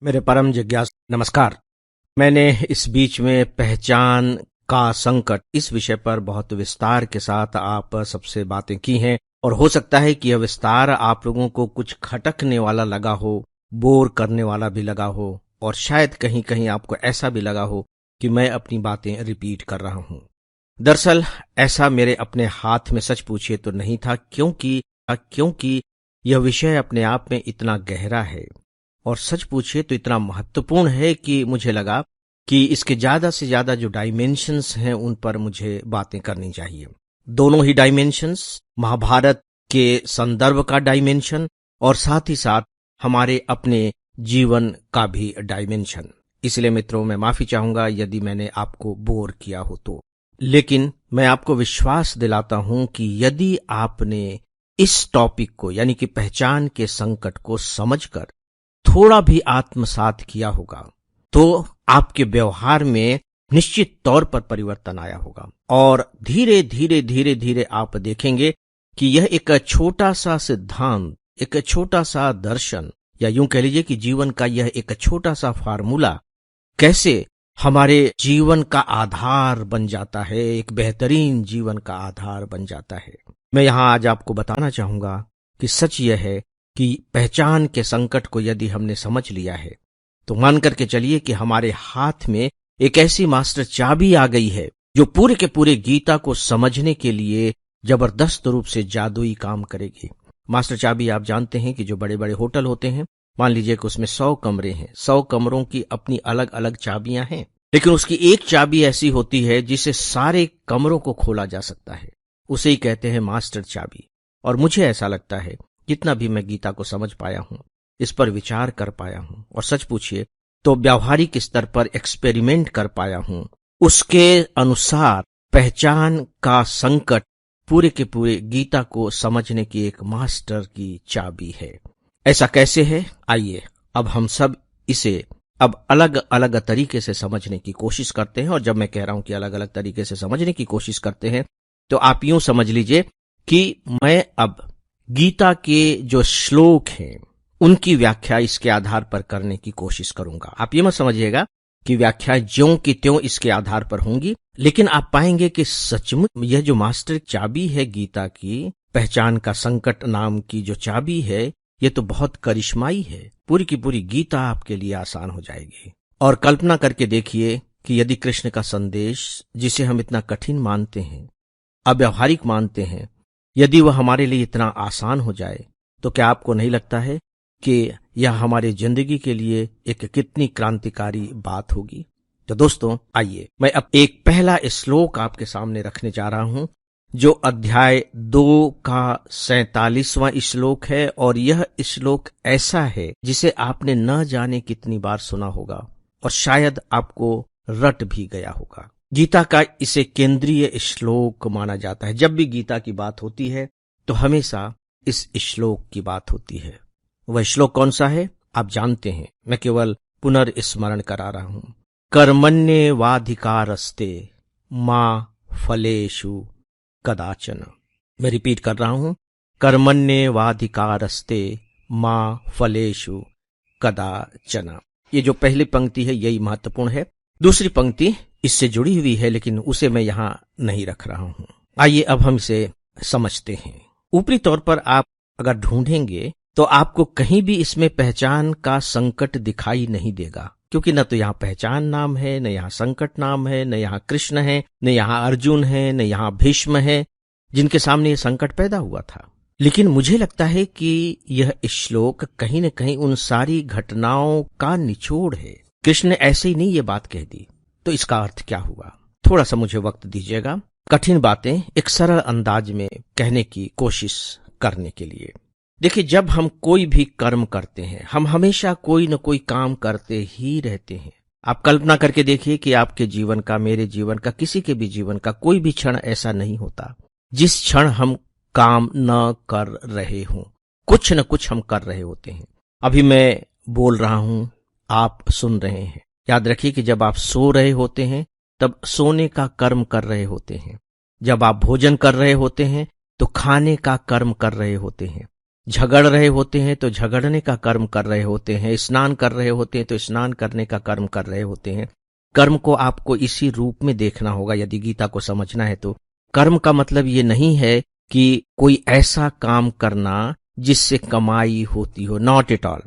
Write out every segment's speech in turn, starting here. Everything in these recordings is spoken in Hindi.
मेरे परम जिज्ञासु नमस्कार। मैंने इस बीच में पहचान का संकट इस विषय पर बहुत विस्तार के साथ आप सबसे बातें की हैं और हो सकता है कि यह विस्तार आप लोगों को कुछ खटकने वाला लगा हो, बोर करने वाला भी लगा हो और शायद कहीं कहीं आपको ऐसा भी लगा हो कि मैं अपनी बातें रिपीट कर रहा हूं। दरअसल ऐसा मेरे अपने हाथ में सच पूछिए तो नहीं था, क्योंकि यह विषय अपने आप में इतना गहरा है और सच पूछिए तो इतना महत्वपूर्ण है कि मुझे लगा कि इसके ज्यादा से ज्यादा जो डायमेंशंस हैं उन पर मुझे बातें करनी चाहिए। दोनों ही डायमेंशंस, महाभारत के संदर्भ का डायमेंशन और साथ ही साथ हमारे अपने जीवन का भी डायमेंशन। इसलिए मित्रों, मैं माफी चाहूंगा यदि मैंने आपको बोर किया हो तो, लेकिन मैं आपको विश्वास दिलाता हूं कि यदि आपने इस टॉपिक को यानी कि पहचान के संकट को समझकर थोड़ा भी आत्मसात किया होगा तो आपके व्यवहार में निश्चित तौर पर परिवर्तन आया होगा और धीरे धीरे आप देखेंगे कि यह एक छोटा सा सिद्धांत, एक छोटा सा दर्शन या यूं कह लीजिए कि जीवन का यह एक छोटा सा फार्मूला कैसे हमारे जीवन का आधार बन जाता है, एक बेहतरीन जीवन का आधार बन जाता है। मैं यहां आज आपको बताना चाहूंगा कि सच यह है कि पहचान के संकट को यदि हमने समझ लिया है तो मान करके चलिए कि हमारे हाथ में एक ऐसी मास्टर चाबी आ गई है जो पूरे के पूरे गीता को समझने के लिए जबरदस्त रूप से जादुई काम करेगी। मास्टर चाबी आप जानते हैं कि जो बड़े बड़े होटल होते हैं, मान लीजिए कि उसमें 100 कमरे हैं, 100 कमरों की अपनी अलग अलग चाबियां हैं, लेकिन उसकी एक चाबी ऐसी होती है जिसे सारे कमरों को खोला जा सकता है। उसे ही कहते हैं मास्टर चाबी। और मुझे ऐसा लगता है जितना भी मैं गीता को समझ पाया हूं, इस पर विचार कर पाया हूं और सच पूछिए तो व्यावहारिक स्तर पर एक्सपेरिमेंट कर पाया हूं, उसके अनुसार पहचान का संकट पूरे के पूरे गीता को समझने की एक मास्टर की चाबी है। ऐसा कैसे है? आइए अब हम सब इसे अब अलग अलग तरीके से समझने की कोशिश करते हैं। और जब मैं कह रहा हूं कि अलग अलग तरीके से समझने की कोशिश करते हैं तो आप यूं समझ लीजिए कि मैं अब गीता के जो श्लोक हैं उनकी व्याख्या इसके आधार पर करने की कोशिश करूंगा। आप ये मत समझिएगा कि व्याख्या ज्यों की त्यों इसके आधार पर होंगी, लेकिन आप पाएंगे कि सचमुच यह जो मास्टर चाबी है गीता की, पहचान का संकट नाम की जो चाबी है, ये तो बहुत करिश्माई है। पूरी की पूरी गीता आपके लिए आसान हो जाएगी। और कल्पना करके देखिए कि यदि कृष्ण का संदेश, जिसे हम इतना कठिन मानते हैं, अव्यावहारिक मानते हैं, यदि वह हमारे लिए इतना आसान हो जाए तो क्या आपको नहीं लगता है कि यह हमारी जिंदगी के लिए एक कितनी क्रांतिकारी बात होगी? तो दोस्तों आइए मैं अब एक पहला श्लोक आपके सामने रखने जा रहा हूं जो अध्याय 2 का 47वां श्लोक है। और यह श्लोक ऐसा है जिसे आपने न जाने कितनी बार सुना होगा और शायद आपको रट भी गया होगा। गीता का इसे केंद्रीय श्लोक माना जाता है। जब भी गीता की बात होती है तो हमेशा इस श्लोक की बात होती है। वह श्लोक कौन सा है आप जानते हैं, मैं केवल पुनर्स्मरण करा रहा हूं। कर्मण्येवाधिकारस्ते मा फलेषु कदाचन। मैं रिपीट कर रहा हूं, कर्मण्येवाधिकारस्ते मा फलेषु कदाचन। ये जो पहली पंक्ति है यही महत्वपूर्ण है। दूसरी पंक्ति इससे जुड़ी हुई है लेकिन उसे मैं यहां नहीं रख रहा हूं। आइए अब हम इसे समझते हैं। ऊपरी तौर पर आप अगर ढूंढेंगे तो आपको कहीं भी इसमें पहचान का संकट दिखाई नहीं देगा, क्योंकि न तो यहां पहचान नाम है, न यहां संकट नाम है, न यहां कृष्ण है, न यहां अर्जुन है, न यहां भीष्म है जिनके सामने यह संकट पैदा हुआ था। लेकिन मुझे लगता है कि यह श्लोक कहीं न कहीं उन सारी घटनाओं का निचोड़ है। कृष्ण ने ऐसे ही नहीं ये बात कह दी, तो इसका अर्थ क्या हुआ? थोड़ा सा मुझे वक्त दीजिएगा कठिन बातें एक सरल अंदाज में कहने की कोशिश करने के लिए। देखिए, जब हम कोई भी कर्म करते हैं, हम हमेशा कोई न कोई काम करते ही रहते हैं। आप कल्पना करके देखिए कि आपके जीवन का, मेरे जीवन का, किसी के भी जीवन का कोई भी क्षण ऐसा नहीं होता जिस क्षण हम काम न कर रहे हों। कुछ न कुछ हम कर रहे होते हैं। अभी मैं बोल रहा हूं, आप सुन रहे हैं। याद रखिए कि जब आप सो रहे होते हैं तब सोने का कर्म कर रहे होते हैं। जब आप भोजन कर रहे होते हैं तो खाने का कर्म कर रहे होते हैं। झगड़ रहे होते हैं तो झगड़ने का कर्म कर रहे होते हैं, स्नान कर रहे होते हैं तो स्नान करने का कर्म कर रहे होते हैं। कर्म को आपको इसी रूप में देखना होगा यदि गीता को समझना है तो। कर्म का मतलब ये नहीं है कि कोई ऐसा काम करना जिससे कमाई होती हो, नॉट एट ऑल।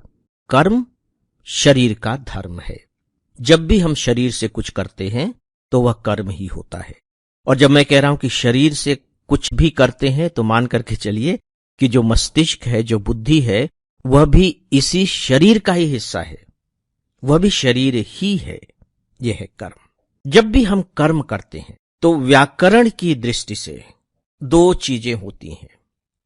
कर्म शरीर का धर्म है। जब भी हम शरीर से कुछ करते हैं तो वह कर्म ही होता है। और जब मैं कह रहा हूं कि शरीर से कुछ भी करते हैं तो मान करके चलिए कि जो मस्तिष्क है, जो बुद्धि है, वह भी इसी शरीर का ही हिस्सा है, वह भी शरीर ही है। यह है कर्म। जब भी हम कर्म करते हैं तो व्याकरण की दृष्टि से दो चीजें होती हैं।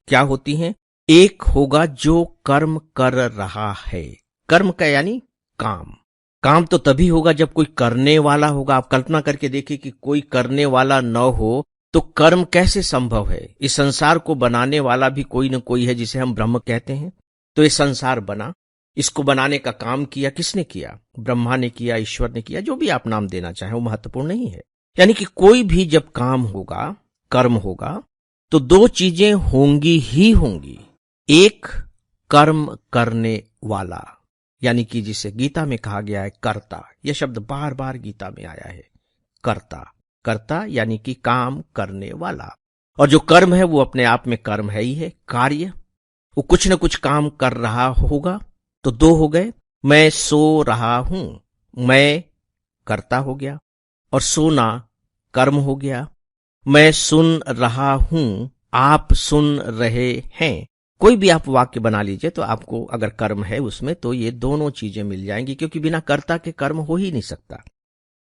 क्या होती हैं? एक होगा जो कर्म कर रहा है। कर्म का यानी काम। काम तो तभी होगा जब कोई करने वाला होगा। आप कल्पना करके देखिए कि कोई करने वाला न हो तो कर्म कैसे संभव है? इस संसार को बनाने वाला भी कोई न कोई है जिसे हम ब्रह्म कहते हैं। तो ये संसार बना, इसको बनाने का काम किया किसने किया? ब्रह्मा ने किया, ईश्वर ने किया, जो भी आप नाम देना चाहें वो महत्वपूर्ण नहीं है। यानी कि कोई भी जब काम होगा, कर्म होगा, तो दो चीजें होंगी ही होंगी। एक कर्म करने वाला, यानी कि जिसे गीता में कहा गया है कर्ता। यह शब्द बार बार गीता में आया है, कर्ता। कर्ता यानी कि काम करने वाला। और जो कर्म है वो अपने आप में कर्म है ही है, कार्य। वो कुछ न कुछ काम कर रहा होगा। तो दो हो गए। मैं सो रहा हूं, मैं कर्ता हो गया, और सोना कर्म हो गया। मैं सुन रहा हूं, आप सुन रहे हैं। कोई भी आप वाक्य बना लीजिए तो आपको अगर कर्म है उसमें तो ये दोनों चीजें मिल जाएंगी, क्योंकि बिना कर्ता के कर्म हो ही नहीं सकता।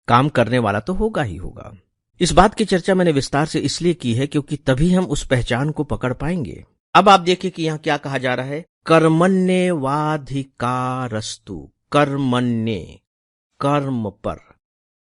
काम करने वाला तो होगा ही होगा। इस बात की चर्चा मैंने विस्तार से इसलिए की है क्योंकि तभी हम उस पहचान को पकड़ पाएंगे। अब आप देखिए कि यहां क्या कहा जा रहा है, कर्मण्येवाधिकारस्तु। कर्मण्ये, कर्म पर,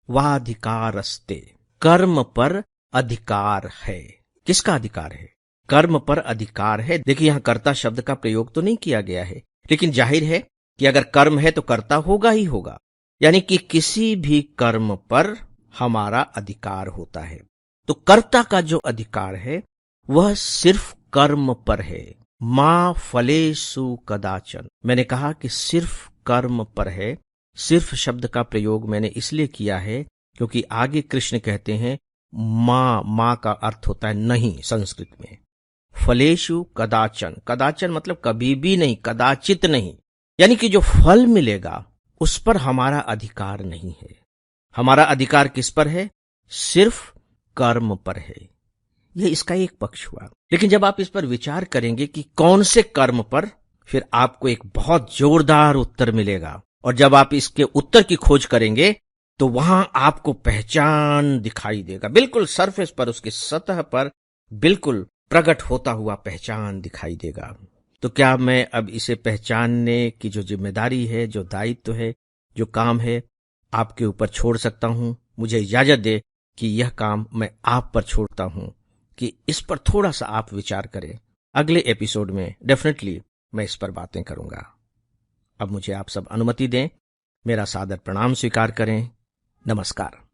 वाधिकारस्ते, कर्म पर अधिकार है। किसका अधिकार है? कर्म पर अधिकार है। देखिए यहां कर्ता शब्द का प्रयोग तो नहीं किया गया है, लेकिन जाहिर है कि अगर कर्म है तो कर्ता होगा ही होगा। यानी कि किसी भी कर्म पर हमारा अधिकार होता है। तो कर्ता का जो अधिकार है वह सिर्फ कर्म पर है। मा फलेषु कदाचन। मैंने कहा कि सिर्फ कर्म पर है। सिर्फ शब्द का प्रयोग मैंने इसलिए किया है क्योंकि आगे कृष्ण कहते हैं मां का अर्थ होता है नहीं संस्कृत में। फलेषु कदाचन, कदाचन मतलब कभी भी नहीं, कदाचित नहीं। यानी कि जो फल मिलेगा उस पर हमारा अधिकार नहीं है। हमारा अधिकार किस पर है? सिर्फ कर्म पर है। यह इसका एक पक्ष हुआ। लेकिन जब आप इस पर विचार करेंगे कि कौन से कर्म पर, फिर आपको एक बहुत जोरदार उत्तर मिलेगा। और जब आप इसके उत्तर की खोज करेंगे तो वहां आपको पहचान दिखाई देगा। बिल्कुल सरफेस पर, उसकी सतह पर बिल्कुल प्रकट होता हुआ पहचान दिखाई देगा। तो क्या मैं अब इसे पहचानने की जो जिम्मेदारी है, जो दायित्व है, जो काम है, आपके ऊपर छोड़ सकता हूं? मुझे इजाजत दे कि यह काम मैं आप पर छोड़ता हूं कि इस पर थोड़ा सा आप विचार करें। अगले एपिसोड में डेफिनेटली मैं इस पर बातें करूंगा। अब मुझे आप सब अनुमति दें, मेरा सादर प्रणाम स्वीकार करें। नमस्कार।